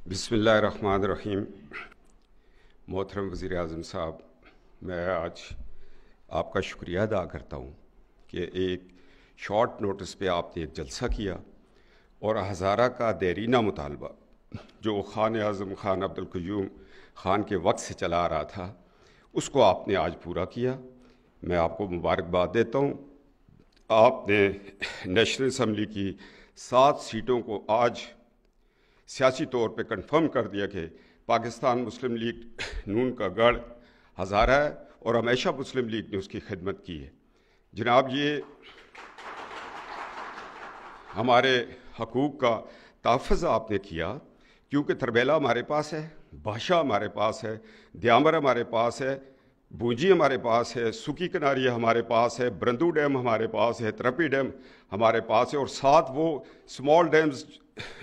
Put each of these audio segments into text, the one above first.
बिस्मिल्लाहिर्रहमानिर्रहीम। मोहतरम वज़ीर आज़म साहब, मैं आज आपका शुक्रिया अदा करता हूँ कि एक शॉर्ट नोटिस पे आपने एक जलसा किया और हज़ारा का देरीना मुतालबा जो ख़ान आज़म ख़ान अब्दुल क़य्यूम ख़ान के वक्त से चला आ रहा था, उसको आपने आज पूरा किया। मैं आपको मुबारकबाद देता हूँ। आपने नेशनल असम्बली की 7 सीटों को आज सियासी तौर पे कंफर्म कर दिया कि पाकिस्तान मुस्लिम लीग नून का गढ़ हज़ारा है और हमेशा मुस्लिम लीग ने उसकी खिदमत की है। जनाब, ये हमारे हकूक़ का तहफ़्फ़ुज़ आपने किया, क्योंकि तरबेला हमारे पास है, भाषा हमारे पास है, द्यामर हमारे पास है, बूंजी हमारे पास है, सुकी किनारिया हमारे पास है, ब्रंदू डैम हमारे पास है, तरपी डैम हमारे पास है और साथ वो स्मॉल डैम्स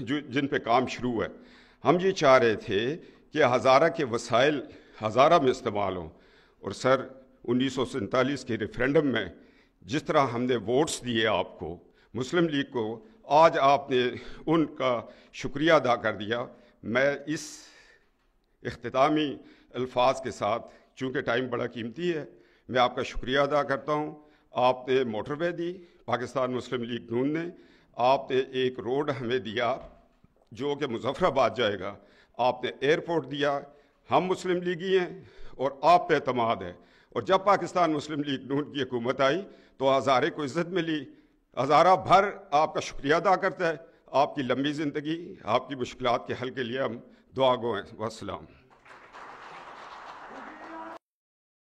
जिन पे काम शुरू है। हम ये चाह रहे थे कि हज़ारा के वसाइल हज़ारा में इस्तेमाल हों। और सर, 1947 के रेफरेंडम में जिस तरह हमने वोट्स दिए आपको, मुस्लिम लीग को, आज आपने उनका शुक्रिया अदा कर दिया। मैं इस इख्तितामी अल्फाज के साथ, चूँकि टाइम बड़ा कीमती है, मैं आपका शुक्रिया अदा करता हूँ। आपने मोटरवे दी, पाकिस्तान मुस्लिम लीग नून ने, आपने एक रोड हमें दिया जो कि मुज़फ़्फ़राबाद जाएगा, आपने एयरपोर्ट दिया। हम मुस्लिम लीगी हैं और आप पे एतमाद है। और जब पाकिस्तान मुस्लिम लीग नून की हुकूमत आई तो हज़ारे को इज़्ज़त मिली। हज़ारा भर आपका शुक्रिया अदा करता है। आपकी लंबी ज़िंदगी, आपकी मुश्किलात के हल के लिए हम दुआ गो हैं। वस्सलाम।